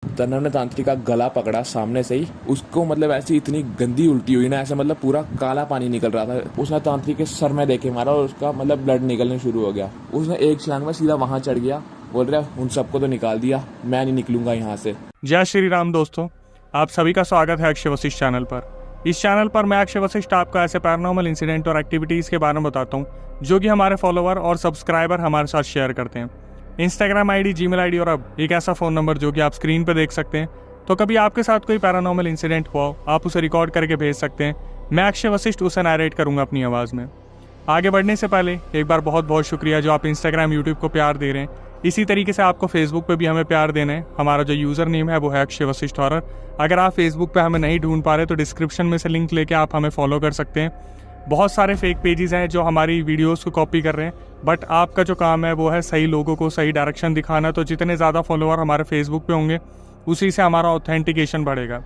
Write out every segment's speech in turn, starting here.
तन्नव ने तांत्रिक का गला पकड़ा सामने से ही, उसको मतलब ऐसी इतनी गंदी उल्टी हुई ना, ऐसे मतलब पूरा काला पानी निकल रहा था। उसने तांत्रिक के सर में देके मारा और उसका मतलब ब्लड निकलने शुरू हो गया। उसने एक छलांग में सीधा वहां चढ़ गया, बोल रहा उन सबको तो निकाल दिया, मैं नहीं निकलूंगा यहाँ से। जय श्री राम दोस्तों, आप सभी का स्वागत है अक्षय वशिष्ठ चैनल पर। इस चैनल पर मैं अक्षय वशिष्ठ आपको ऐसे पैरानॉर्मल इंसिडेंट और एक्टिविटीज़ के बारे में बताता हूँ जो कि हमारे फॉलोवर और सब्सक्राइबर हमारे साथ शेयर करते हैं। इंस्टाग्राम आईडी, जीमेल आईडी और अब एक ऐसा फ़ोन नंबर जो कि आप स्क्रीन पर देख सकते हैं। तो कभी आपके साथ कोई पैरानॉर्मल इंसिडेंट हुआ हो, आप उसे रिकॉर्ड करके भेज सकते हैं। मैं अक्षय वशिष्ठ उसे नरेट करूँगा अपनी आवाज़ में। आगे बढ़ने से पहले एक बार बहुत बहुत शुक्रिया जो आप इंस्टाग्राम, यूट्यूब को प्यार दे रहे हैं। इसी तरीके से आपको फेसबुक पे भी हमें प्यार देना है। हमारा जो यूज़र नेम है वो है अक्षय वशिष्ठ हॉरर। अगर आप फेसबुक पे हमें नहीं ढूंढ पा रहे तो डिस्क्रिप्शन में से लिंक लेके आप हमें फॉलो कर सकते हैं। बहुत सारे फेक पेजेस हैं जो हमारी वीडियोस को कॉपी कर रहे हैं, बट आपका जो काम है वो है सही लोगों को सही डायरेक्शन दिखाना। तो जितने ज़्यादा फॉलोअर हमारे फेसबुक पे होंगे उसी से हमारा ऑथेंटिकेशन बढ़ेगा।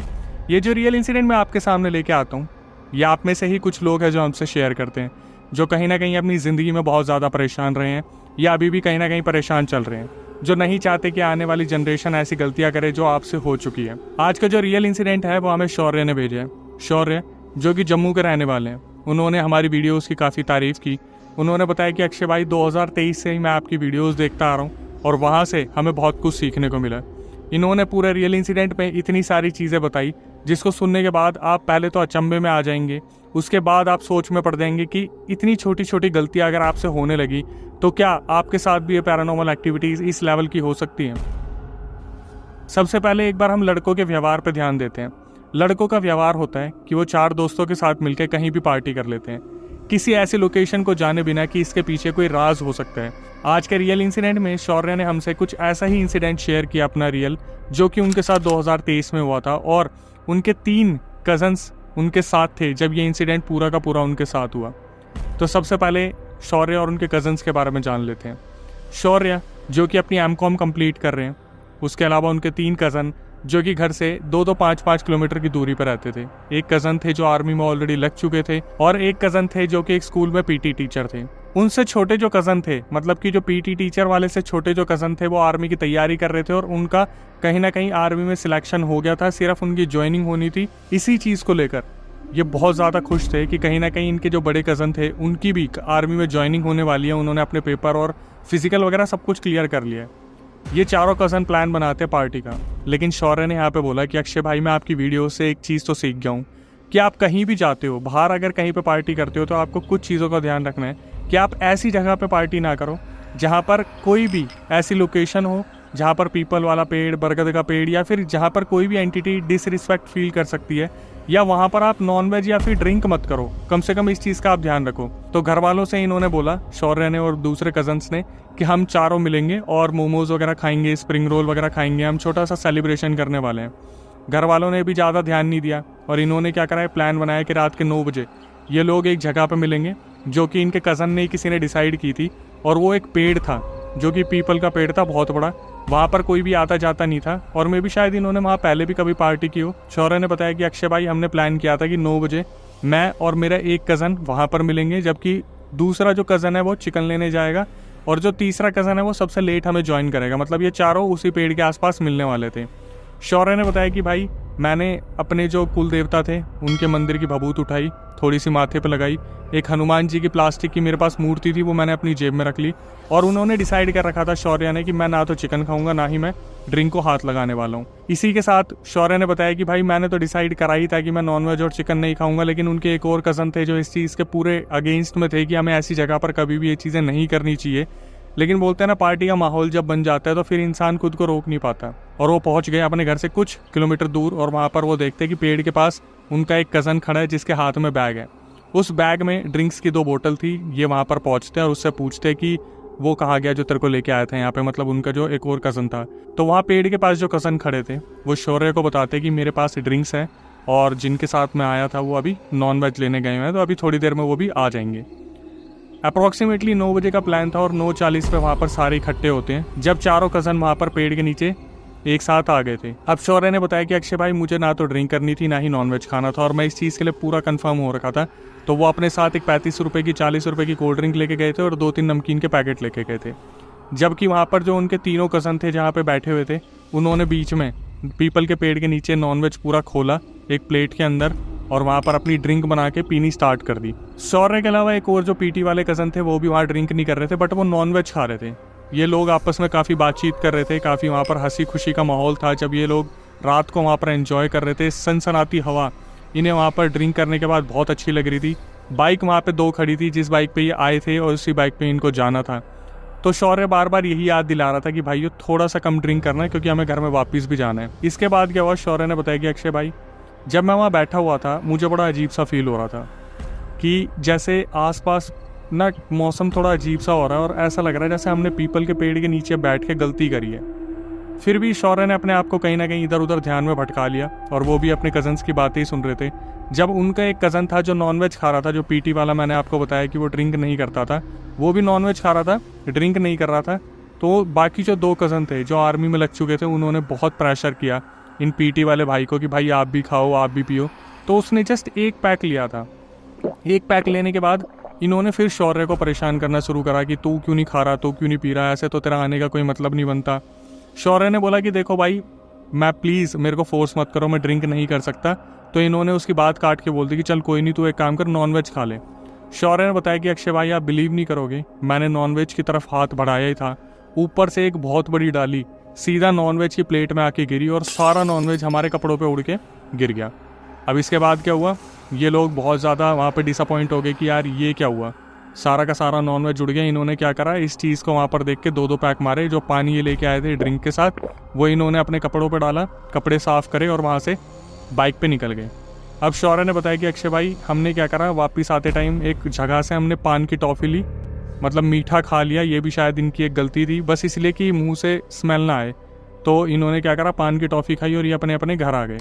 ये जो रियल इंसिडेंट मैं आपके सामने लेके आता हूँ, ये आप में से ही कुछ लोग हैं जो हमसे शेयर करते हैं, जो कहीं ना कहीं अपनी ज़िंदगी में बहुत ज़्यादा परेशान रहे हैं या अभी भी कहीं ना कहीं परेशान चल रहे हैं, जो नहीं चाहते कि आने वाली जनरेशन ऐसी गलतियां करे जो आपसे हो चुकी है। आज का जो रियल इंसिडेंट है वो हमें शौर्य ने भेजा है। शौर्य जो कि जम्मू के रहने वाले हैं, उन्होंने हमारी वीडियोस की काफ़ी तारीफ़ की। उन्होंने बताया कि अक्षय भाई 2023 से ही मैं आपकी वीडियोस देखता आ रहा हूँ और वहाँ से हमें बहुत कुछ सीखने को मिला। इन्होंने पूरे रियल इंसिडेंट में इतनी सारी चीज़ें बताई जिसको सुनने के बाद आप पहले तो अचंभे में आ जाएंगे, उसके बाद आप सोच में पड़ जाएंगे कि इतनी छोटी छोटी गलतियां अगर आपसे होने लगी तो क्या आपके साथ भी ये पैरानॉर्मल एक्टिविटीज़ इस लेवल की हो सकती हैं। सबसे पहले एक बार हम लड़कों के व्यवहार पर ध्यान देते हैं। लड़कों का व्यवहार होता है कि वो 4 दोस्तों के साथ मिलकर कहीं भी पार्टी कर लेते हैं, किसी ऐसी लोकेशन को जाने बिना कि इसके पीछे कोई राज हो सकता है। आज के रियल इंसिडेंट में शौर्य ने हमसे कुछ ऐसा ही इंसिडेंट शेयर किया अपना रियल, जो कि उनके साथ 2023 में हुआ था और उनके 3 कजन्स उनके साथ थे जब ये इंसिडेंट पूरा का पूरा उनके साथ हुआ। तो सबसे पहले शौर्य और उनके कजन्स के बारे में जान लेते हैं। शौर्य जो कि अपनी एमकॉम कंप्लीट कर रहे हैं, उसके अलावा उनके 3 कज़न जो कि घर से 2-2, 5-5 किलोमीटर की दूरी पर रहते थे। एक कज़न थे जो आर्मी में ऑलरेडी लग चुके थे और एक कज़न थे जो कि एक स्कूल में पीटी टीचर थे। उनसे छोटे जो कज़न थे, मतलब कि जो पीटी टीचर वाले से छोटे जो कज़न थे, वो आर्मी की तैयारी कर रहे थे और उनका कहीं ना कहीं आर्मी में सिलेक्शन हो गया था, सिर्फ उनकी ज्वाइनिंग होनी थी। इसी चीज़ को लेकर ये बहुत ज़्यादा खुश थे कि कहीं ना कहीं इनके जो बड़े कज़न थे उनकी भी आर्मी में ज्वाइनिंग होने वाली है। उन्होंने अपने पेपर और फिजिकल वगैरह सब कुछ क्लियर कर लिया है। ये चारों कज़न प्लान बनाते हैं पार्टी का, लेकिन शौर्य ने यहाँ पे बोला कि अक्षय भाई मैं आपकी वीडियो से एक चीज़ तो सीख गया हूँ कि आप कहीं भी जाते हो, बाहर अगर कहीं पे पार्टी करते हो तो आपको कुछ चीज़ों का ध्यान रखना है कि आप ऐसी जगह पे पार्टी ना करो जहाँ पर कोई भी ऐसी लोकेशन हो जहाँ पर पीपल वाला पेड़, बरगद का पेड़ या फिर जहाँ पर कोई भी एंटिटी डिसरिस्पेक्ट फील कर सकती है, या वहाँ पर आप नॉनवेज या फिर ड्रिंक मत करो। कम से कम इस चीज़ का आप ध्यान रखो। तो घर वालों से इन्होंने बोला, शौर्य ने और दूसरे कजन्स ने, कि हम चारों मिलेंगे और मोमोज वगैरह खाएंगे, स्प्रिंग रोल वगैरह खाएंगे, हम छोटा सा सेलिब्रेशन करने वाले हैं। घर वालों ने भी ज़्यादा ध्यान नहीं दिया और इन्होंने क्या करा है, प्लान बनाया कि रात के 9 बजे ये लोग एक जगह पर मिलेंगे जो कि इनके कज़न ने किसी ने डिसाइड की थी, और वो एक पेड़ था जो कि पीपल का पेड़ था, बहुत बड़ा। वहाँ पर कोई भी आता जाता नहीं था और मे भी शायद इन्होंने वहाँ पहले भी कभी पार्टी की हो। शौर्य ने बताया कि अक्षय भाई हमने प्लान किया था कि 9 बजे मैं और मेरा एक कज़न वहाँ पर मिलेंगे, जबकि दूसरा जो कज़न है वो चिकन लेने जाएगा और जो तीसरा कज़न है वो सबसे लेट हमें ज्वाइन करेगा। मतलब ये चारों उसी पेड़ के आसपास मिलने वाले थे। शौर्य ने बताया कि भाई मैंने अपने जो कुल देवता थे उनके मंदिर की भभूत उठाई, थोड़ी सी माथे पर लगाई, एक हनुमान जी की प्लास्टिक की मेरे पास मूर्ति थी वो मैंने अपनी जेब में रख ली, और उन्होंने डिसाइड कर रखा था शौर्य ने कि मैं ना तो चिकन खाऊंगा ना ही मैं ड्रिंक को हाथ लगाने वाला हूँ। इसी के साथ शौर्य ने बताया कि भाई मैंने तो डिसाइड करा ही था कि मैं नॉनवेज और चिकन नहीं खाऊंगा, लेकिन उनके एक और कज़न थे जो इस चीज़ के पूरे अगेंस्ट में थे कि हमें ऐसी जगह पर कभी भी ये चीज़ें नहीं करनी चाहिए। लेकिन बोलते हैं ना, पार्टी का माहौल जब बन जाता है तो फिर इंसान खुद को रोक नहीं पाता, और वो पहुंच गए अपने घर से कुछ किलोमीटर दूर और वहाँ पर वो देखते कि पेड़ के पास उनका एक कज़न खड़ा है जिसके हाथ में बैग है। उस बैग में ड्रिंक्स की 2 बोतल थी। ये वहाँ पर पहुँचते हैं और उससे पूछते कि वो कहाँ गया जो तेरे को लेके आया था यहाँ पे, मतलब उनका जो एक और कज़न था। तो वहाँ पेड़ के पास जो कज़न खड़े थे वो शौर्य को बताते कि मेरे पास ड्रिंक्स है और जिनके साथ मैं आया था वो अभी नॉन वेज लेने गए हैं, तो अभी थोड़ी देर में वो भी आ जाएंगे। अप्रॉक्सीमेटली 9 बजे का प्लान था और 9:40 पे वहाँ पर सारे इकट्ठे होते हैं, जब चारों कज़न वहाँ पर पेड़ के नीचे एक साथ आ गए थे। अब शौर्य ने बताया कि अक्षय भाई मुझे ना तो ड्रिंक करनी थी ना ही नॉनवेज खाना था और मैं इस चीज़ के लिए पूरा कंफर्म हो रखा था। तो वो अपने साथ एक 35 रुपये की 40 रुपये की कोल्ड ड्रिंक लेके गए थे और 2-3 नमकीन के पैकेट लेके गए थे। जबकि वहाँ पर जो उनके तीनों कज़न थे जहाँ पे बैठे हुए थे, उन्होंने बीच में पीपल के पेड़ के नीचे नॉनवेज पूरा खोला एक प्लेट के अंदर और वहाँ पर अपनी ड्रिंक बना के पीनी स्टार्ट कर दी। शौर्य के अलावा एक और जो पीटी वाले कज़न थे वो भी वहाँ ड्रिंक नहीं कर रहे थे, बट वो नॉनवेज खा रहे थे। ये लोग आपस में काफ़ी बातचीत कर रहे थे, काफ़ी वहाँ पर हंसी खुशी का माहौल था। जब ये लोग रात को वहाँ पर एंजॉय कर रहे थे, सनसनाती हवा इन्हें वहाँ पर ड्रिंक करने के बाद बहुत अच्छी लग रही थी। बाइक वहाँ पे 2 खड़ी थी, जिस बाइक पे ये आए थे और उसी बाइक पे इनको जाना था। तो शौर्य बार बार यही याद दिला रहा था कि भाई थोड़ा सा कम ड्रिंक करना है क्योंकि हमें घर में वापस भी जाना है। इसके बाद क्या हुआ, शौर्य ने बताया कि अक्षय भाई जब मैं वहाँ बैठा हुआ था मुझे बड़ा अजीब सा फील हो रहा था कि जैसे आसपास ना मौसम थोड़ा अजीब सा हो रहा है और ऐसा लग रहा है जैसे हमने पीपल के पेड़ के नीचे बैठ के गलती करी है। फिर भी शौर्य ने अपने आप को कहीं ना कहीं इधर उधर ध्यान में भटका लिया और वो भी अपने कज़न्स की बातें ही सुन रहे थे। जब उनका एक कज़न था जो नॉनवेज खा रहा था, जो पीटी वाला मैंने आपको बताया कि वो ड्रिंक नहीं करता था, वो भी नॉनवेज खा रहा था, ड्रिंक नहीं कर रहा था। तो बाकी जो 2 कज़न थे जो आर्मी में लग चुके थे, उन्होंने बहुत प्रेशर किया इन पीटी वाले भाई को कि भाई आप भी खाओ, आप भी पियो। तो उसने जस्ट 1 पैक लिया था। 1 पैक लेने के बाद इन्होंने फिर शौर्य को परेशान करना शुरू करा कि तू क्यों नहीं खा रहा, तू क्यों नहीं पी रहा, ऐसे तो तेरा आने का कोई मतलब नहीं बनता। शौर्य ने बोला कि देखो भाई मैं प्लीज़ मेरे को फोर्स मत करो, मैं ड्रिंक नहीं कर सकता। तो इन्होंने उसकी बात काट के बोल दी कि चल कोई नहीं, तू एक काम कर नॉनवेज खा ले। शौर्य ने बताया कि अक्षय भाई आप बिलीव नहीं करोगे, मैंने नॉनवेज की तरफ हाथ बढ़ाया ही था, ऊपर से एक बहुत बड़ी डाली सीधा नॉनवेज की प्लेट में आके गिरी और सारा नॉनवेज हमारे कपड़ों पे उड़ के गिर गया। अब इसके बाद क्या हुआ, ये लोग बहुत ज़्यादा वहाँ पे डिसअपॉइंट हो गए कि यार ये क्या हुआ, सारा का सारा नॉनवेज जुड़ गया। इन्होंने क्या करा, इस चीज़ को वहाँ पर देख के 2-2 पैक मारे, जो पानी ये लेके आए थे ड्रिंक के साथ, वो इन्होंने अपने कपड़ों पे डाला, कपड़े साफ़ करे और वहाँ से बाइक पे निकल गए। अब शौर्य ने बताया कि अक्षय भाई हमने क्या करा, वापस आते टाइम एक जगह से हमने पान की टॉफ़ी ली, मतलब मीठा खा लिया। ये भी शायद इनकी एक गलती थी, बस इसलिए कि मुँह से स्मेल ना आए। तो इन्होंने क्या करा, पान की टॉफ़ी खाई और ये अपने अपने घर आ गए।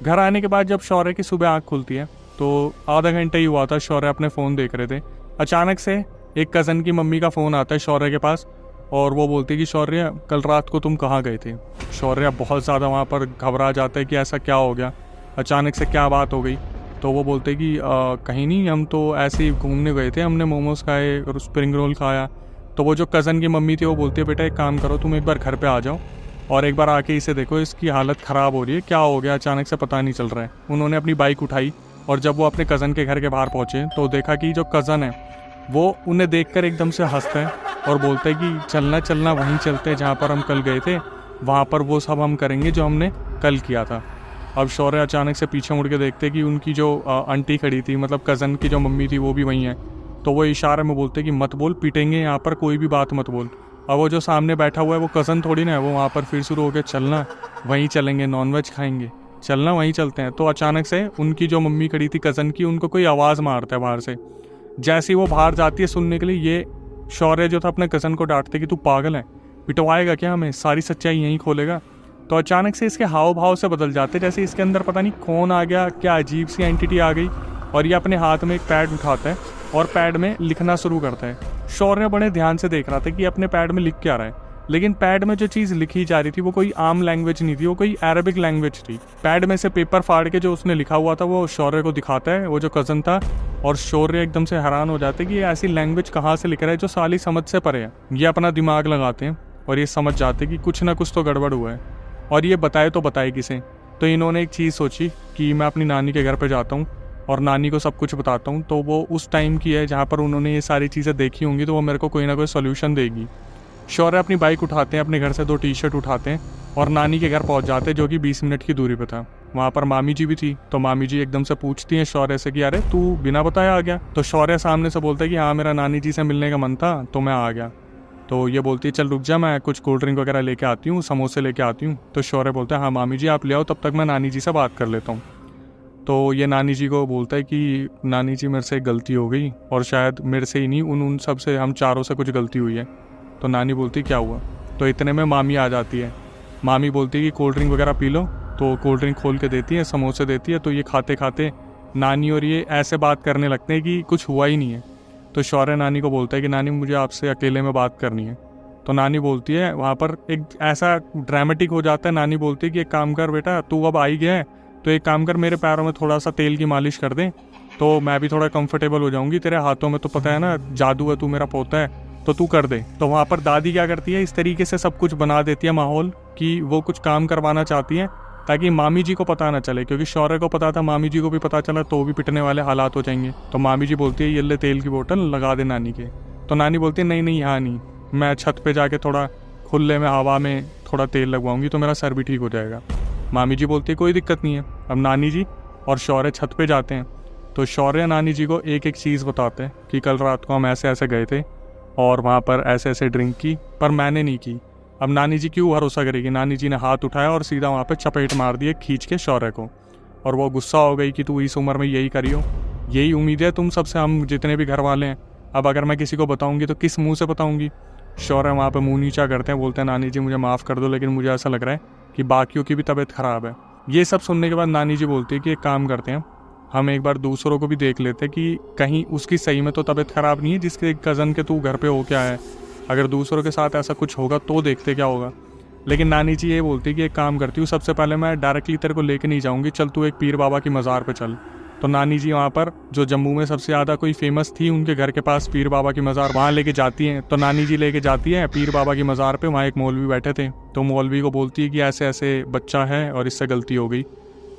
घर आने के बाद जब शौर्य की सुबह आँख खुलती है तो आधा घंटा ही हुआ था, शौर्य अपने फ़ोन देख रहे थे। अचानक से एक कज़न की मम्मी का फ़ोन आता है शौर्य के पास और वो बोलती है कि शौर्य कल रात को तुम कहाँ गए थे। शौर्य बहुत ज़्यादा वहाँ पर घबरा जाता है कि ऐसा क्या हो गया, अचानक से क्या बात हो गई। तो वो बोलते कि कहीं नहीं, हम तो ऐसे ही घूमने गए थे, हमने मोमोज़ खाए और स्प्रिंग रोल खाया। तो वो जो कज़न की मम्मी थी वो बोलती है बेटा एक काम करो, तुम एक बार घर पे आ जाओ और एक बार आके इसे देखो, इसकी हालत ख़राब हो रही है, क्या हो गया अचानक से पता नहीं चल रहा है। उन्होंने अपनी बाइक उठाई और जब वो अपने कज़न के घर के बाहर पहुँचे तो देखा कि जो कज़न है वो उन्हें देखकर एकदम से हंसता है और बोलता है कि चलना चलना वहीं चलते हैं जहाँ पर हम कल गए थे, वहाँ पर वो सब हम करेंगे जो हमने कल किया था। अब शौर्य अचानक से पीछे मुड़ के देखते कि उनकी जो आंटी खड़ी थी, मतलब कज़न की जो मम्मी थी, वो भी वहीं है। तो वो इशारे में बोलते कि मत बोल, पीटेंगे यहाँ पर, कोई भी बात मत बोल। अब वो जो सामने बैठा हुआ है वो कज़न थोड़ी ना है, वो वहाँ पर फिर शुरू हो गया चलना वहीं चलेंगे, नॉनवेज खाएंगे, चलना वहीं चलते हैं। तो अचानक से उनकी जो मम्मी खड़ी थी कज़न की, उनको कोई आवाज़ मारता है बाहर से। जैसे ही वो बाहर जाती है सुनने के लिए, ये शौर्य जो था अपने कज़न को डांटते कि तू पागल है, पिटवाएगा क्या हमें, सारी सच्चाई यहीं खोलेगा। तो अचानक से इसके हाव भाव से बदल जाते, जैसे इसके अंदर पता नहीं कौन आ गया, क्या अजीब सी एंटिटी आ गई। और ये अपने हाथ में एक पैड उठाता है और पैड में लिखना शुरू करता है। शौर्य बड़े ध्यान से देख रहा था कि अपने पैड में लिख क्या रहा है, लेकिन पैड में जो चीज़ लिखी जा रही थी वो कोई आम लैंग्वेज नहीं थी, वो कोई अरबिक लैंग्वेज थी। पैड में से पेपर फाड़ के जो उसने लिखा हुआ था वो शौर्य को दिखाता है, वो जो कज़न था, और शौर्य एकदम से हैरान हो जाते कि ये ऐसी लैंग्वेज कहाँ से लिख रहा है जो साली समझ से परे है। ये अपना दिमाग लगाते हैं और ये समझ जाते कि कुछ ना कुछ तो गड़बड़ हुआ है, और ये बताए तो बताए किसे। तो इन्होंने एक चीज़ सोची कि मैं अपनी नानी के घर पे जाता हूँ और नानी को सब कुछ बताता हूँ, तो वो उस टाइम की है जहाँ पर उन्होंने ये सारी चीज़ें देखी होंगी, तो वो मेरे को कोई ना कोई सोल्यूशन देगी। शौर्य अपनी बाइक उठाते हैं, अपने घर से 2 टी-शर्ट उठाते हैं और नानी के घर पहुँच जाते हैं, जो कि 20 मिनट की दूरी पे था। वहाँ पर मामी जी भी थी, तो मामी जी एकदम से पूछती हैं शौर्य से कि अरे तू बिना बताया आ गया। तो शौर्य सामने से बोलता है कि हाँ मेरा नानी जी से मिलने का मन था तो मैं आ गया। तो ये बोलती है चल रुक जा, मैं कुछ कोल्ड ड्रिंक वगैरह लेके आती हूँ, समोसे लेके आती हूँ। तो शौर्य बोलता है हाँ मामी जी आप ले आओ, तब तक मैं नानी जी से बात कर लेता हूँ। तो ये नानी जी को बोलता है कि नानी जी मेरे से गलती हो गई, और शायद मेरे से ही नहीं, उन सब से, हम चारों से कुछ गलती हुई है। तो नानी बोलती क्या हुआ। तो इतने में मामी आ जाती है। मामी बोलती है कि कोल्ड ड्रिंक वगैरह पी लो। तो कोल्ड ड्रिंक खोल के देती है, समोसे देती है। तो ये खाते खाते नानी और ये ऐसे बात करने लगते हैं कि कुछ हुआ ही नहीं है। तो शौर्य नानी को बोलता है कि नानी मुझे आपसे अकेले में बात करनी है। तो नानी बोलती है, वहाँ पर एक ऐसा ड्रामेटिक हो जाता है, नानी बोलती है कि एक काम कर बेटा, तू अब आ ही गया है तो एक काम कर, मेरे पैरों में थोड़ा सा तेल की मालिश कर दे तो मैं भी थोड़ा कंफर्टेबल हो जाऊंगी। तेरे हाथों में तो पता है ना जादू है, तू मेरा पोता है, तो तू कर दे। तो वहाँ पर दादी क्या करती है, इस तरीके से सब कुछ बना देती है माहौल कि वो कुछ काम करवाना चाहती हैं ताकि मामी जी को पता ना चले, क्योंकि शौर्य को पता था मामी जी को भी पता चला तो भी पिटने वाले हालात हो जाएंगे। तो मामी जी बोलती है ये ले तेल की बोतल लगा दे नानी के। तो नानी बोलती है नहीं नहीं यहाँ नहीं, मैं छत पे जाके थोड़ा खुले में हवा में थोड़ा तेल लगवाऊंगी तो मेरा सर भी ठीक हो जाएगा। मामी जी बोलती है कोई दिक्कत नहीं है। अब नानी जी और शौर्य छत पे जाते हैं तो शौर्य नानी जी को एक एक चीज़ बताते हैं कि कल रात को हम ऐसे ऐसे गए थे और वहाँ पर ऐसे ऐसे ड्रिंक की, पर मैंने नहीं की। अब नानी जी क्यों भरोसा करेगी? नानी जी ने हाथ उठाया और सीधा वहाँ पे चपेट मार दी खींच के शौर्य को, और वो गुस्सा हो गई कि तू इस उम्र में यही करियो, यही उम्मीद है तुम सबसे, हम जितने भी घर वाले हैं। अब अगर मैं किसी को बताऊंगी तो किस मुंह से बताऊंगी? शौर्य वहाँ पे मुंह नीचा करते हैं, बोलते हैं नानी जी मुझे माफ़ कर दो, लेकिन मुझे ऐसा लग रहा है कि बाकियों की भी तबीयत ख़राब है। ये सब सुनने के बाद नानी जी बोलती है कि एक काम करते हैं, हम एक बार दूसरों को भी देख लेते हैं कि कहीं उसकी सही में तो तबीयत ख़राब नहीं है जिसके कज़न के तू घर पे हो क्या है, अगर दूसरों के साथ ऐसा कुछ होगा तो देखते क्या होगा। लेकिन नानी जी ये बोलती है कि एक काम करती हूँ, सबसे पहले मैं डायरेक्टली तेरे को लेके नहीं जाऊँगी, चल तू एक पीर बाबा की मज़ार पे चल। तो नानी जी वहाँ पर जो जम्मू में सबसे ज़्यादा कोई फेमस थी उनके घर के पास पीर बाबा की मज़ार, वहाँ लेके जाती हैं। तो नानी जी लेके जाती है पीर बाबा की मज़ार पे, वहाँ एक मौलवी बैठे थे। तो मौलवी को बोलती है कि ऐसे ऐसे बच्चा है और इससे गलती हो गई।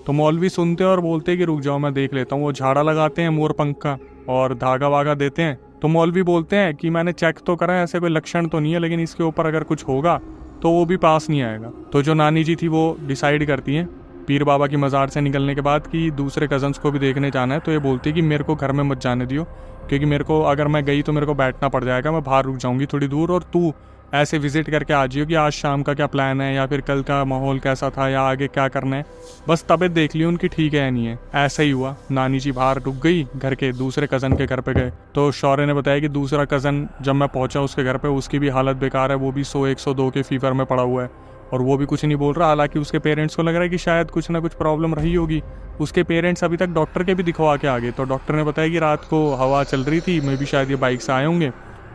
तो मौलवी सुनते हैं और बोलते हैं कि रुक जाओ मैं देख लेता हूँ। वो झाड़ा लगाते हैं मोर पंख का और धागा वागा देते हैं। तो मौलवी बोलते हैं कि मैंने चेक तो करा है, ऐसे कोई लक्षण तो नहीं है, लेकिन इसके ऊपर अगर कुछ होगा तो वो भी पास नहीं आएगा। तो जो नानी जी थी वो डिसाइड करती हैं पीर बाबा की मज़ार से निकलने के बाद कि दूसरे कज़न्स को भी देखने जाना है। तो ये बोलती है कि मेरे को घर में मत जाने दियो, क्योंकि मेरे को अगर मैं गई तो मेरे को बैठना पड़ जाएगा, मैं बाहर रुक जाऊंगी थोड़ी दूर, और तू ऐसे विजिट करके आ जाइयो कि आज शाम का क्या प्लान है या फिर कल का माहौल कैसा था या आगे क्या करना है, बस तबीयत देख लियो उनकी ठीक है या नहीं है। ऐसा ही हुआ, नानी जी बाहर रुक गई, घर के दूसरे कज़न के घर पे गए। तो शौर्य ने बताया कि दूसरा कज़न जब मैं पहुंचा उसके घर पे, उसकी भी हालत बेकार है, वो भी 100-102 के फीवर में पड़ा हुआ है और वो भी कुछ नहीं बोल रहा। हालांकि उसके पेरेंट्स को लग रहा है कि शायद कुछ ना कुछ प्रॉब्लम रही होगी। उसके पेरेंट्स अभी तक डॉक्टर के भी दिखवा के आ गए। तो डॉक्टर ने बताया कि रात को हवा चल रही थी, मे भी शायद ये बाइक से आए होंगे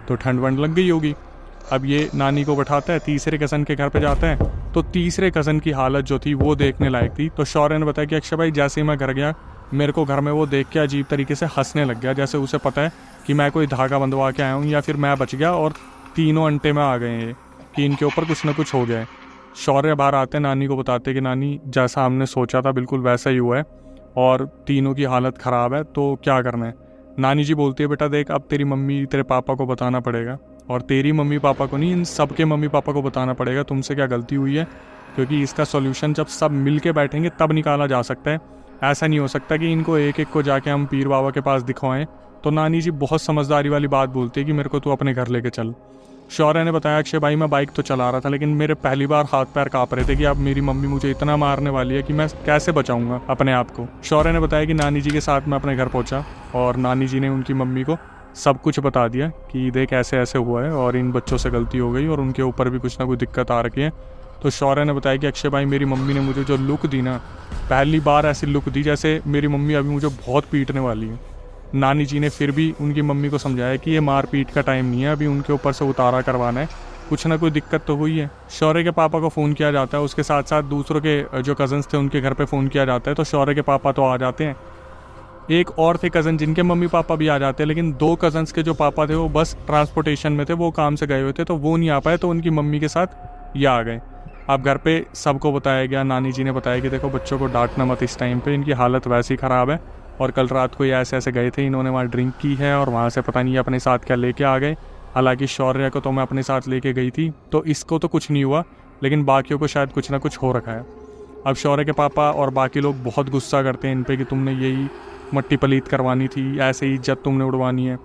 तो ठंड वंड लग गई होगी। अब ये नानी को बैठाता है, तीसरे कज़न के घर पे जाता है। तो तीसरे कज़न की हालत जो थी वो देखने लायक थी। तो शौर्य ने बताया कि अक्षय भाई जैसे ही मैं घर गया, मेरे को घर में वो देख के अजीब तरीके से हंसने लग गया, जैसे उसे पता है कि मैं कोई धागा बंधवा के आया हूँ या फिर मैं बच गया और तीनों अंटे में आ गए हैं कि इनके ऊपर कुछ ना कुछ हो गया है। शौर्य बाहर आते हैं, नानी को बताते कि नानी जैसा हमने सोचा था बिल्कुल वैसा ही हुआ है और तीनों की हालत ख़राब है, तो क्या करना है? नानी जी बोलती है बेटा देख, अब तेरी मम्मी तेरे पापा को बताना पड़ेगा, और तेरी मम्मी पापा को नहीं, इन सब के मम्मी पापा को बताना पड़ेगा तुमसे क्या गलती हुई है, क्योंकि इसका सॉल्यूशन जब सब मिल के बैठेंगे तब निकाला जा सकता है। ऐसा नहीं हो सकता कि इनको एक एक को जाके हम पीर बाबा के पास दिखवाएं। तो नानी जी बहुत समझदारी वाली बात बोलती है कि मेरे को तू अपने घर लेके चल। शौर्य ने बताया अक्षय भाई मैं बाइक तो चला रहा था, लेकिन मेरे पहली बार हाथ पैर काँप रहे थे कि अब मेरी मम्मी मुझे इतना मारने वाली है कि मैं कैसे बचाऊंगा अपने आप को। शौर्य ने बताया कि नानी जी के साथ मैं अपने घर पहुंचा और नानी जी ने उनकी मम्मी को सब कुछ बता दिया कि देख ऐसे ऐसे हुआ है और इन बच्चों से गलती हो गई और उनके ऊपर भी कुछ ना कुछ दिक्कत आ रखी है। तो शौर्य ने बताया कि अक्षय भाई मेरी मम्मी ने मुझे जो लुक दी ना, पहली बार ऐसी लुक दी जैसे मेरी मम्मी अभी मुझे बहुत पीटने वाली है। नानी जी ने फिर भी उनकी मम्मी को समझाया कि ये मार पीट का टाइम नहीं है, अभी उनके ऊपर से उतारा करवाना है, कुछ ना कोई दिक्कत तो हुई है। शौर्य के पापा को फ़ोन किया जाता है, उसके साथ साथ दूसरों के जो कज़न्स थे उनके घर पे फ़ोन किया जाता है। तो शौर्य के पापा तो आ जाते हैं, एक और थे कज़न जिनके मम्मी पापा भी आ जाते हैं, लेकिन 2 कज़न्स के जो पापा थे वो बस ट्रांसपोर्टेशन में थे, वो काम से गए हुए थे तो वो नहीं आ पाए, तो उनकी मम्मी के साथ ये आ गए। अब घर पे सबको बताया गया, नानी जी ने बताया कि देखो बच्चों को डांटना मत इस टाइम पे, इनकी हालत वैसी ख़राब है और कल रात को ये ऐसे ऐसे गए थे, इन्होंने वहाँ ड्रिंक की है और वहाँ से पता नहीं अपने साथ क्या लेके आ गए। हालांकि शौर्य को तो मैं अपने साथ लेके गई थी तो इसको तो कुछ नहीं हुआ, लेकिन बाकियों को शायद कुछ ना कुछ हो रखा है। अब शौर्य के पापा और बाकी लोग बहुत गुस्सा करते हैं इन पे कि तुमने यही मट्टी पलीत करवानी थी, ऐसे ही इज्जत तुमने उड़वानी है।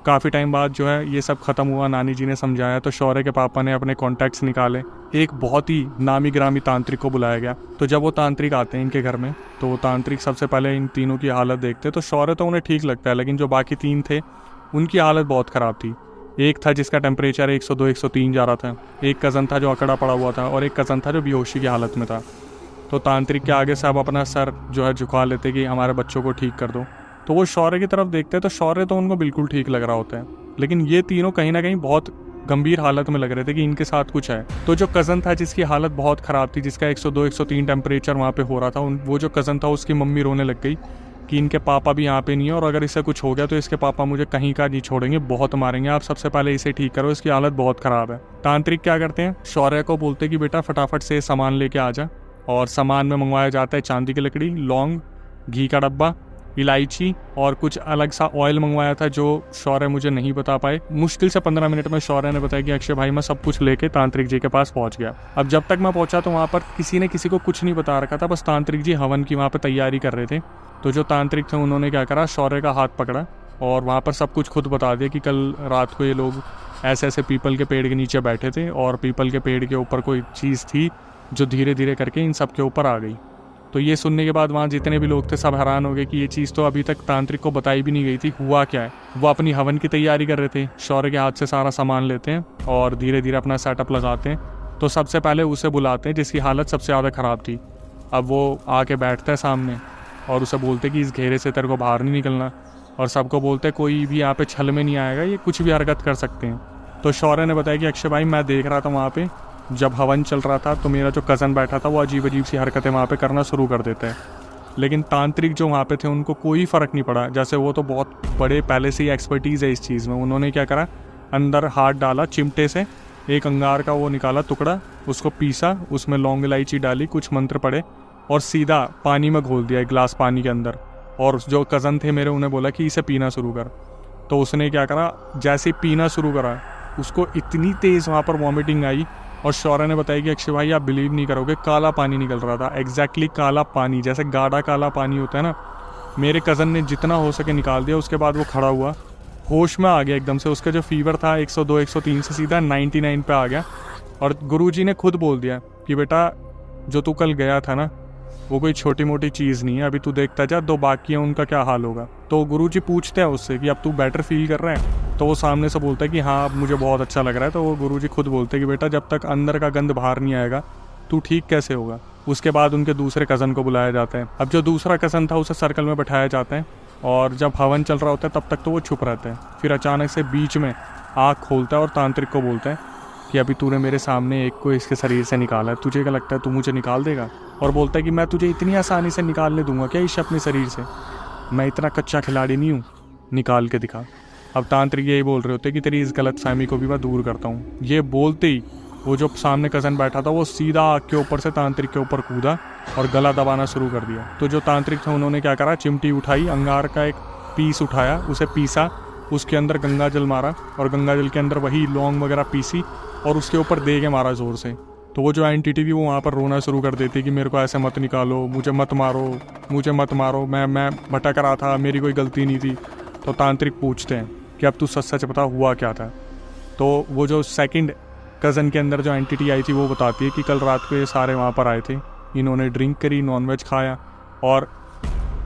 काफ़ी टाइम बाद जो है ये सब ख़त्म हुआ, नानी जी ने समझाया तो शौर्य के पापा ने अपने कॉन्टैक्ट्स निकाले, एक बहुत ही नामी ग्रामी तांत्रिक को बुलाया गया। तो जब वो तांत्रिक आते हैं इनके घर में तो वो तांत्रिक सबसे पहले इन तीनों की हालत देखते। तो शौर्य तो उन्हें ठीक लगता है, लेकिन जो बाकी 3 थे उनकी हालत बहुत ख़राब थी। एक था जिसका टेम्परेचर 102-103 जा रहा था, एक कज़न था जो अकड़ा पड़ा हुआ था और एक कज़न था जो बेहोशी की हालत में था। तो तांत्रिक के आगे से अब अपना सर जो है झुका लेते कि हमारे बच्चों को ठीक कर दो। तो वो शौर्य की तरफ देखते तो शौर्य तो उनको बिल्कुल ठीक लग रहा होता है, लेकिन ये तीनों कहीं ना कहीं बहुत गंभीर हालत में लग रहे थे कि इनके साथ कुछ है। तो जो कज़न था जिसकी हालत बहुत ख़राब थी, जिसका 102-103 टेम्परेचर वहाँ पे हो रहा था, वो जो कज़न था उसकी मम्मी रोने लग गई कि इनके पापा भी यहाँ पे नहीं है, और अगर इससे कुछ हो गया तो इसके पापा मुझे कहीं का नहीं छोड़ेंगे, बहुत मारेंगे, आप सबसे पहले इसे ठीक करो, इसकी हालत बहुत ख़राब है। तांत्रिक क्या करते हैं, शौर्य को बोलते कि बेटा फटाफट से सामान लेके आ जा, और सामान में मंगवाया जाता है चांदी की लकड़ी, लौंग, घी का डब्बा, इलायची और कुछ अलग सा ऑयल मंगवाया था जो शौर्य मुझे नहीं बता पाए। मुश्किल से 15 मिनट में शौर्य ने बताया कि अक्षय भाई मैं सब कुछ लेके तांत्रिक जी के पास पहुंच गया। अब जब तक मैं पहुंचा तो वहाँ पर किसी ने किसी को कुछ नहीं बता रखा था, बस तांत्रिक जी हवन की वहाँ पर तैयारी कर रहे थे। तो जो तांत्रिक थे उन्होंने क्या करा, शौर्य का हाथ पकड़ा और वहाँ पर सब कुछ खुद बता दिया कि कल रात को ये लोग ऐसे ऐसे पीपल के पेड़ के नीचे बैठे थे और पीपल के पेड़ के ऊपर कोई चीज़ थी जो धीरे धीरे करके इन सब के ऊपर आ गई। तो ये सुनने के बाद वहाँ जितने भी लोग थे सब हैरान हो गए कि ये चीज़ तो अभी तक तांत्रिक को बताई भी नहीं गई थी, हुआ क्या है। वो अपनी हवन की तैयारी कर रहे थे, शौर्य के हाथ से सारा सामान लेते हैं और धीरे धीरे अपना सेटअप लगाते हैं। तो सबसे पहले उसे बुलाते हैं जिसकी हालत सबसे ज़्यादा ख़राब थी। अब वो आके बैठता है सामने और उसे बोलते कि इस घेरे से तेरे को बाहर नहीं निकलना, और सबको बोलते कोई भी यहाँ पे छल में नहीं आएगा, ये कुछ भी हरकत कर सकते हैं। तो शौर्य ने बताया कि अक्षय भाई मैं देख रहा था वहाँ पे जब हवन चल रहा था तो मेरा जो कज़न बैठा था वो अजीब अजीब सी हरकतें वहाँ पे करना शुरू कर देता है, लेकिन तांत्रिक जो वहाँ पे थे उनको कोई फ़र्क नहीं पड़ा। जैसे वो तो बहुत बड़े पहले से ही एक्सपर्टीज़ है इस चीज़ में। उन्होंने क्या करा, अंदर हाथ डाला, चिमटे से एक अंगार का वो निकाला टुकड़ा, उसको पीसा, उसमें लौंग इलायची डाली, कुछ मंत्र पढ़े और सीधा पानी में घोल दिया, एक गिलास पानी के अंदर। और जो कज़न थे मेरे उन्हें बोला कि इसे पीना शुरू कर। तो उसने क्या करा, जैसे ही पीना शुरू करा उसको इतनी तेज़ वहाँ पर वॉमिटिंग आई, और शौर्य ने बताया कि अक्षय भाई आप बिलीव नहीं करोगे, काला पानी निकल रहा था, एग्जैक्टली काला पानी, जैसे गाढ़ा काला पानी होता है ना। मेरे कज़न ने जितना हो सके निकाल दिया। उसके बाद वो खड़ा हुआ, होश में आ गया एकदम से। उसका जो फीवर था 102 103 से सीधा 99 पे आ गया। और गुरुजी ने खुद बोल दिया कि बेटा जो तू कल गया था ना वो कोई छोटी मोटी चीज़ नहीं है, अभी तू देखता जा, दो बाकी हैं उनका क्या हाल होगा। तो गुरुजी पूछते हैं उससे कि अब तू बेटर फील कर रहा है, तो वो सामने से बोलता है कि हाँ अब मुझे बहुत अच्छा लग रहा है। तो वो गुरुजी खुद बोलते हैं कि बेटा जब तक अंदर का गंद बाहर नहीं आएगा तू ठीक कैसे होगा। उसके बाद उनके दूसरे कज़न को बुलाया जाता है। अब जो दूसरा कज़न था उसे सर्कल में बैठाया जाता है और जब हवन चल रहा होता है तब तक तो वो छुप रहता है। फिर अचानक से बीच में आँख खोलता है और तांत्रिक को बोलता है कि अभी तूने मेरे सामने एक को इसके शरीर से निकाला है, तुझे क्या लगता है तू मुझे निकाल देगा। और बोलता है कि मैं तुझे इतनी आसानी से निकालने दूंगा क्या इस अपने शरीर से, मैं इतना कच्चा खिलाड़ी नहीं हूँ, निकाल के दिखा। अब तांत्रिक यही बोल रहे होते कि तेरी इस गलत फहमी को भी मैं दूर करता हूँ। ये बोलते ही वो जो सामने कज़न बैठा था वो सीधा आग के ऊपर से तांत्रिक के ऊपर कूदा और गला दबाना शुरू कर दिया। तो जो तांत्रिक थे उन्होंने क्या करा, चिमटी उठाई, अंगार का एक पीस उठाया, उसे पीसा, उसके अंदर गंगा जल मारा और गंगा जल के अंदर वही लौंग वगैरह पीसी और उसके ऊपर दे के मारा ज़ोर से। तो वो जो एंटिटी थी वो वहाँ पर रोना शुरू कर देती कि मेरे को ऐसे मत निकालो, मुझे मत मारो, मुझे मत मारो, मैं भटक रहा था, मेरी कोई गलती नहीं थी। तो तांत्रिक पूछते हैं कि अब तू सच सच बता हुआ क्या था। तो वो जो सेकंड कज़न के अंदर जो एंटिटी आई थी वो बताती है कि कल रात को ये सारे वहाँ पर आए थे, इन्होंने ड्रिंक करी, नॉनवेज खाया और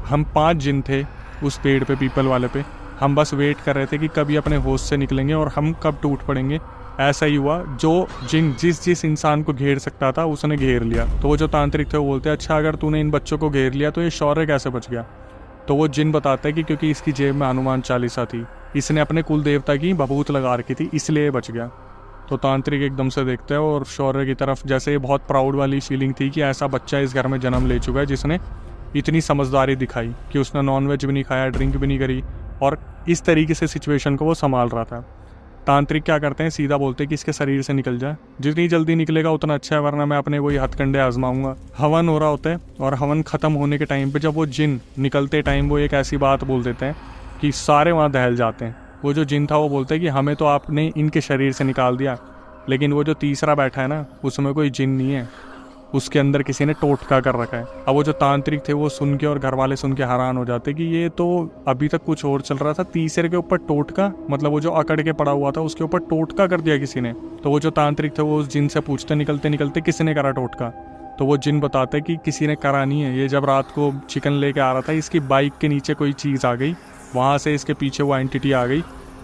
हम 5 जिन थे उस पेड़ पे, पीपल वाले पे। हम बस वेट कर रहे थे कि कभी अपने होश से निकलेंगे और हम कब टूट पड़ेंगे। ऐसा ही हुआ, जो जिन जिस इंसान को घेर सकता था उसने घेर लिया। तो वो जो तांत्रिक थे वो बोलते हैं अच्छा अगर तूने इन बच्चों को घेर लिया तो ये शौर्य कैसे बच गया। तो वो जिन बताता है कि क्योंकि इसकी जेब में हनुमान चालीसा थी, इसने अपने कुल देवता की बबूत लगा रखी थी, इसलिए बच गया। तो तांत्रिक एकदम से देखते हैं और शौर्य की तरफ, जैसे ये बहुत प्राउड वाली फीलिंग थी कि ऐसा बच्चा इस घर में जन्म ले चुका है जिसने इतनी समझदारी दिखाई कि उसने नॉनवेज भी नहीं खाया, ड्रिंक भी नहीं करी और इस तरीके से सिचुएशन को वो संभाल रहा था। तांत्रिक क्या करते हैं, सीधा बोलते हैं कि इसके शरीर से निकल जाए, जितनी जल्दी निकलेगा उतना अच्छा है, वरना मैं अपने वही हथकंडे आजमाऊंगा। हवन हो रहा होता है और हवन ख़त्म होने के टाइम पे जब वो जिन निकलते टाइम वो एक ऐसी बात बोल देते हैं कि सारे वहाँ दहल जाते हैं। वो जो जिन था वो बोलता है कि हमें तो आपने इनके शरीर से निकाल दिया, लेकिन वो जो तीसरा बैठा है ना उसमें कोई जिन नहीं है, उसके अंदर किसी ने टोटका कर रखा है। अब वो जो तांत्रिक थे वो सुन के और घर वाले सुन के हैरान हो जाते कि ये तो अभी तक कुछ और चल रहा था, तीसरे के ऊपर टोटका, मतलब वो जो अकड़ के पड़ा हुआ था उसके ऊपर टोटका कर दिया किसी ने। तो वो जो तांत्रिक थे वो उस जिन से पूछते निकलते निकलते किसने करा टोटका। तो वो जिन बताते कि किसी ने करा नहीं है, ये जब रात को चिकन लेके आ रहा था इसकी बाइक के नीचे कोई चीज़ आ गई, वहाँ से इसके पीछे वो एंटिटी आ गई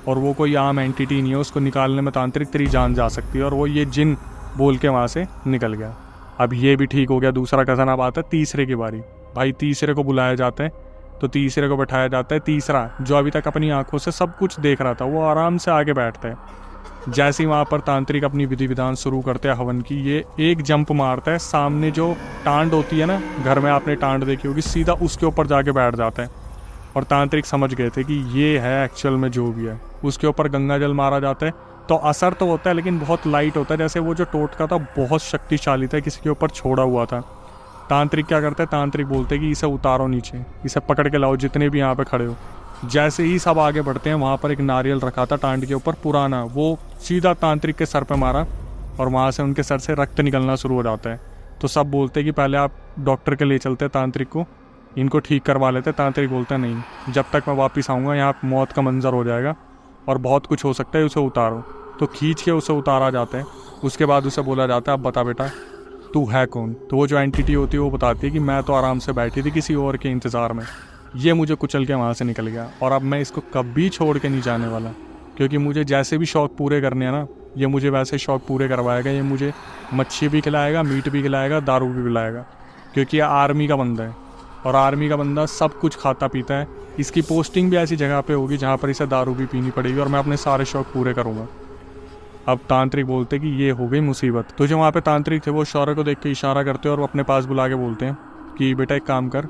और वो कोई आम एंटिटी नहीं है, उसको निकालने में तांत्रिक तेरी जान जा सकती है। और वो ये जिन बोल के वहाँ से निकल गया। अब ये भी ठीक हो गया, दूसरा कज़न अब आता है, तीसरे की बारी। भाई तीसरे को बुलाया जाता है, तो तीसरे को बैठाया जाता है। तीसरा जो अभी तक अपनी आंखों से सब कुछ देख रहा था वो आराम से आगे बैठता है। जैसे ही वहाँ पर तांत्रिक अपनी विधि विधान शुरू करते हैं हवन की, ये एक जंप मारता है, सामने जो टांड होती है ना, घर में आपने टांड देखी होगी, सीधा उसके ऊपर जाके बैठ जाता है और तांत्रिक समझ गए थे कि ये है एक्चुअल में जो भी है। उसके ऊपर गंगा जल मारा जाता है तो असर तो होता है लेकिन बहुत लाइट होता है, जैसे वो जो टोटका था बहुत शक्तिशाली था, किसी के ऊपर छोड़ा हुआ था। तांत्रिक क्या करते हैं, तांत्रिक बोलते हैं कि इसे उतारो नीचे, इसे पकड़ के लाओ जितने भी यहाँ पे खड़े हो। जैसे ही सब आगे बढ़ते हैं वहाँ पर एक नारियल रखा था टांड के ऊपर पुराना, वो सीधा तांत्रिक के सर पे मारा और वहाँ से उनके सर से रक्त निकलना शुरू हो जाता है। तो सब बोलते हैं कि पहले आप डॉक्टर के ले चलते हैं तांत्रिक को, इनको ठीक करवा लेते। तांत्रिक बोलता है नहीं, जब तक मैं वापस आऊँगा यहाँ मौत का मंजर हो जाएगा और बहुत कुछ हो सकता है, उसे उतारो। तो खींच के उसे उतारा जाता है। उसके बाद उसे बोला जाता है अब बता बेटा तू है कौन। तो वो जो एंटिटी होती है वो बताती है कि मैं तो आराम से बैठी थी किसी और के इंतज़ार में, ये मुझे कुचल के वहाँ से निकल गया और अब मैं इसको कभी छोड़ के नहीं जाने वाला, क्योंकि मुझे जैसे भी शौक़ पूरे करने हैं ना, ये मुझे वैसे शौक़ पूरे करवाएगा। ये मुझे मच्छी भी खिलाएगा, मीट भी खिलाएगा, दारू भी पिलाएगा, क्योंकि ये आर्मी का बंदा है और आर्मी का बंदा सब कुछ खाता पीता है। इसकी पोस्टिंग भी ऐसी जगह पे होगी जहाँ पर इसे दारू भी पीनी पड़ेगी और मैं अपने सारे शौक़ पूरे करूँगा। अब तांत्रिक बोलते कि ये हो गई मुसीबत। तो जो वहाँ पे तांत्रिक थे वो शौर्य को देख के इशारा करते हैं और वो अपने पास बुला के बोलते हैं कि बेटा एक काम कर,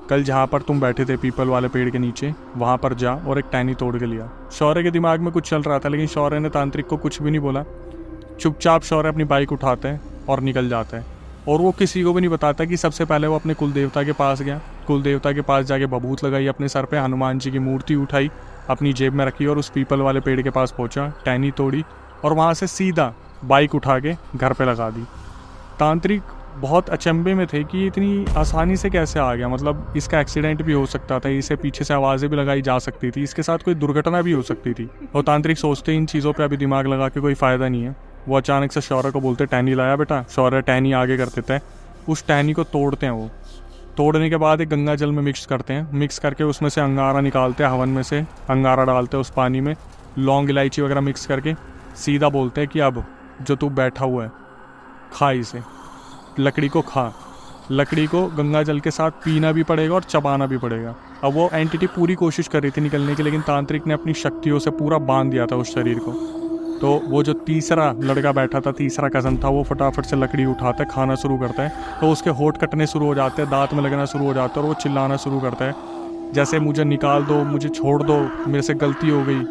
कल जहाँ पर तुम बैठे थे पीपल वाले पेड़ के नीचे वहाँ पर जा और एक टहनी तोड़ के लिया। शौर्य के दिमाग में कुछ चल रहा था लेकिन शौर्य ने तांत्रिक को कुछ भी नहीं बोला। चुपचाप शौर्य अपनी बाइक उठाता है और निकल जाता है और वो किसी को भी नहीं बताता कि सबसे पहले वो अपने कुल देवता के पास गया। कुल देवता के पास जाके बबूत लगाई अपने सर पे, हनुमान जी की मूर्ति उठाई, अपनी जेब में रखी और उस पीपल वाले पेड़ के पास पहुंचा, टहनी तोड़ी और वहाँ से सीधा बाइक उठा के घर पे लगा दी। तांत्रिक बहुत अचंभे में थे कि इतनी आसानी से कैसे आ गया, मतलब इसका एक्सीडेंट भी हो सकता था, इसे पीछे से आवाज़ें भी लगाई जा सकती थी, इसके साथ कोई दुर्घटना भी हो सकती थी। और तांत्रिक सोचते इन चीज़ों पे अभी दिमाग लगा के कोई फ़ायदा नहीं है। वो अचानक से शौर्य को बोलते टहनी लाया बेटा। शौर्य टहनी आगे कर देता है, उस टहनी को तोड़ते हैं। वो तोड़ने के बाद एक गंगा जल में मिक्स करते हैं, मिक्स करके उसमें से अंगारा निकालते हैं, हवन में से अंगारा डालते हैं उस पानी में, लौंग इलायची वगैरह मिक्स करके सीधा बोलते हैं कि अब जो तू बैठा हुआ है खा इसे, लकड़ी को खा। लकड़ी को गंगा जल के साथ पीना भी पड़ेगा और चबाना भी पड़ेगा। अब वो एंटिटी पूरी कोशिश कर रही थी निकलने की, लेकिन तांत्रिक ने अपनी शक्तियों से पूरा बांध दिया था उस शरीर को। तो वो जो तीसरा लड़का बैठा था, तीसरा कज़न था, वो फटाफट से लकड़ी उठाता है, खाना शुरू करता है। तो उसके होंठ कटने शुरू हो जाते हैं, दांत में लगना शुरू हो जाता है और वो चिल्लाना शुरू करता है जैसे मुझे निकाल दो, मुझे छोड़ दो, मेरे से गलती हो गई।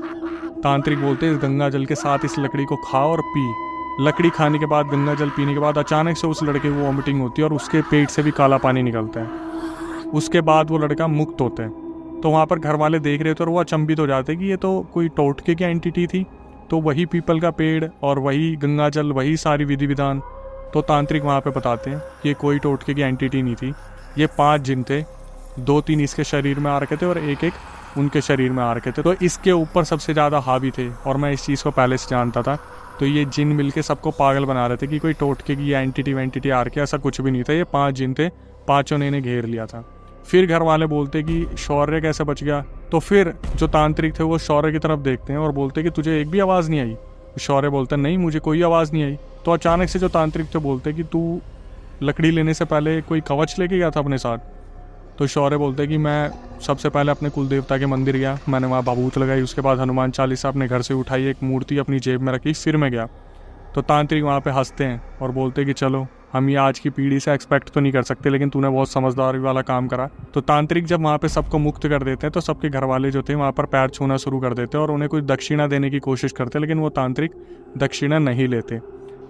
तांत्रिक बोलते इस गंगा जल के साथ इस लकड़ी को खा और पी। लकड़ी खाने के बाद, गंगा जल पीने के बाद अचानक से उस लड़के को वॉमिटिंग होती है और उसके पेट से भी काला पानी निकलता है। उसके बाद वो लड़का मुक्त होता है। तो वहाँ पर घर वाले देख रहे थे और वो अचंभित हो जाते कि ये तो कोई टोटके की एंटिटी थी, तो वही पीपल का पेड़ और वही गंगा जल, वही सारी विधि विधान। तो तांत्रिक वहाँ पे बताते हैं कि ये कोई टोटके की एंटिटी नहीं थी, ये 5 जिन थे, 2-3 इसके शरीर में आ रखे थे और एक उनके शरीर में आ रखे थे। तो इसके ऊपर सबसे ज़्यादा हावी थे और मैं इस चीज़ को पहले से जानता था। तो ये जिन मिलके सबको पागल बना रहे थे कि कोई टोटके की एंटिटी आ रखे, ऐसा कुछ भी नहीं था। ये 5 जिन थे, 5 ने इन्हें घेर लिया था। फिर घर वाले बोलते कि शौर्य कैसे बच गया। तो फिर जो तांत्रिक थे वो शौर्य की तरफ देखते हैं और बोलते कि तुझे एक भी आवाज़ नहीं आई। शौर्य बोलता नहीं, मुझे कोई आवाज़ नहीं आई। तो अचानक से जो तांत्रिक थे बोलते कि तू लकड़ी लेने से पहले कोई कवच लेके गया था अपने साथ। तो शौर्य बोलते कि मैं सबसे पहले अपने कुल देवता के मंदिर गया, मैंने वहाँ बबूत लगाई, उसके बाद हनुमान चालीसा अपने घर से उठाई, एक मूर्ति अपनी जेब में रखी, फिर मैं गया। तो तांत्रिक वहाँ पे हंसते हैं और बोलते कि चलो हम ये आज की पीढ़ी से एक्सपेक्ट तो नहीं कर सकते, लेकिन तूने बहुत समझदारी वाला काम करा। तो तांत्रिक जब वहाँ पे सबको मुक्त कर देते हैं तो सबके घर वाले जो थे वहाँ पर पैर छूना शुरू कर देते हैं और उन्हें कुछ दक्षिणा देने की कोशिश करते, लेकिन वो तांत्रिक दक्षिणा नहीं लेते।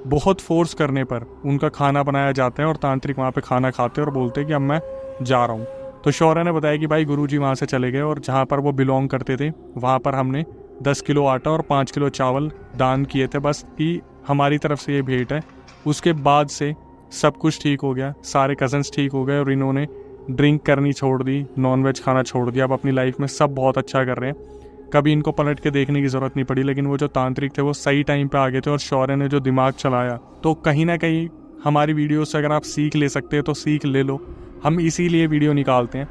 बहुत फोर्स करने पर उनका खाना बनाया जाता है और तांत्रिक वहाँ पे खाना खाते और बोलते कि अब मैं जा रहा हूँ। तो शौर्य ने बताया कि भाई गुरुजी वहाँ से चले गए और जहाँ पर वो बिलोंग करते थे वहाँ पर हमने 10 किलो आटा और 5 किलो चावल दान किए थे, बस कि हमारी तरफ से ये भेंट है। उसके बाद से सब कुछ ठीक हो गया, सारे कज़न्स ठीक हो गए और इन्होंने ड्रिंक करनी छोड़ दी, नॉनवेज खाना छोड़ दिया। अब अपनी लाइफ में सब बहुत अच्छा कर रहे हैं, कभी इनको पलट के देखने की ज़रूरत नहीं पड़ी। लेकिन वो जो तांत्रिक थे वो सही टाइम पे आ गए थे और शौर्य ने जो दिमाग चलाया, तो कहीं ना कहीं हमारी वीडियो से अगर आप सीख ले सकते हैं तो सीख ले लो। हम इसीलिए वीडियो निकालते हैं।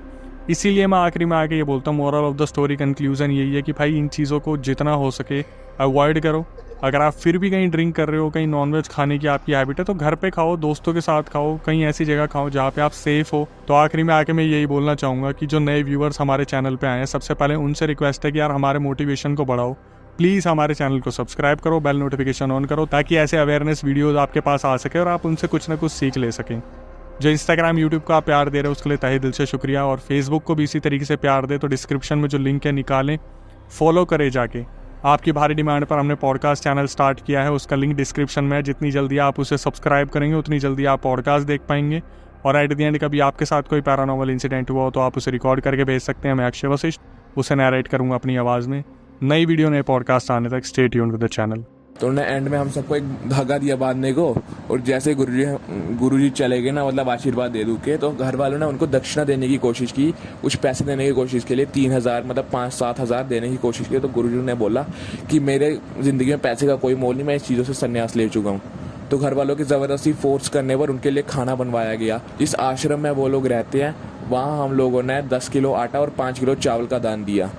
इसीलिए मैं आखिरी में आके ये बोलता हूँ, moral of the story conclusion यही है कि भाई इन चीज़ों को जितना हो सके अवॉइड करो। अगर आप फिर भी कहीं ड्रिंक कर रहे हो, कहीं नॉनवेज खाने की आपकी हैबिट है, तो घर पे खाओ, दोस्तों के साथ खाओ, कहीं ऐसी जगह खाओ जहाँ पे आप सेफ हो। तो आखिरी में आके मैं यही बोलना चाहूँगा कि जो नए व्यूअर्स हमारे चैनल पे आए हैं, सबसे पहले उनसे रिक्वेस्ट है कि यार हमारे मोटिवेशन को बढ़ाओ। प्लीज़ हमारे चैनल को सब्सक्राइब करो, बेल नोटिफिकेशन ऑन करो, ताकि ऐसे अवेयरनेस वीडियोज़ आपके पास आ सके और आप उनसे कुछ ना कुछ सीख ले सकें। जो इंस्टाग्राम यूट्यूब को आप प्यार दे रहे हो उसके लिए तहे दिल से शुक्रिया, और फेसबुक को भी इसी तरीके से प्यार दे। तो डिस्क्रिप्शन में जो लिंक है निकालें, फॉलो करें जाके। आपकी भारी डिमांड पर हमने पॉडकास्ट चैनल स्टार्ट किया है, उसका लिंक डिस्क्रिप्शन में है। जितनी जल्दी आप उसे सब्सक्राइब करेंगे उतनी जल्दी आप पॉडकास्ट देख पाएंगे। और एट द एंड कभी आपके साथ कोई पैरानॉर्मल इंसिडेंट हुआ हो तो आप उसे रिकॉर्ड करके भेज सकते हैं। मैं अक्षय वशिष्ठ उसे नैरेट करूँगा अपनी आवाज़ में। नई वीडियो नए पॉडकास्ट आने तक stay tuned with the channel. तो उन्होंने एंड में हम सबको एक धागा दिया बांधने को, और जैसे गुरुजी चले गए ना, मतलब आशीर्वाद दे दू के, तो घर वालों ने उनको दक्षिणा देने की कोशिश की, कुछ पैसे देने की कोशिश के लिए 3,000 मतलब 5-7 हज़ार देने की कोशिश की। तो गुरुजी ने बोला कि मेरे ज़िंदगी में पैसे का कोई मोल नहीं, मैं इस चीज़ों से संन्यास ले चुका हूँ। तो घर वालों की ज़बरदस्ती फोर्स करने पर उनके लिए खाना बनवाया गया। जिस आश्रम में वो लोग रहते हैं वहाँ हम लोगों ने 10 किलो आटा और 5 किलो चावल का दान दिया।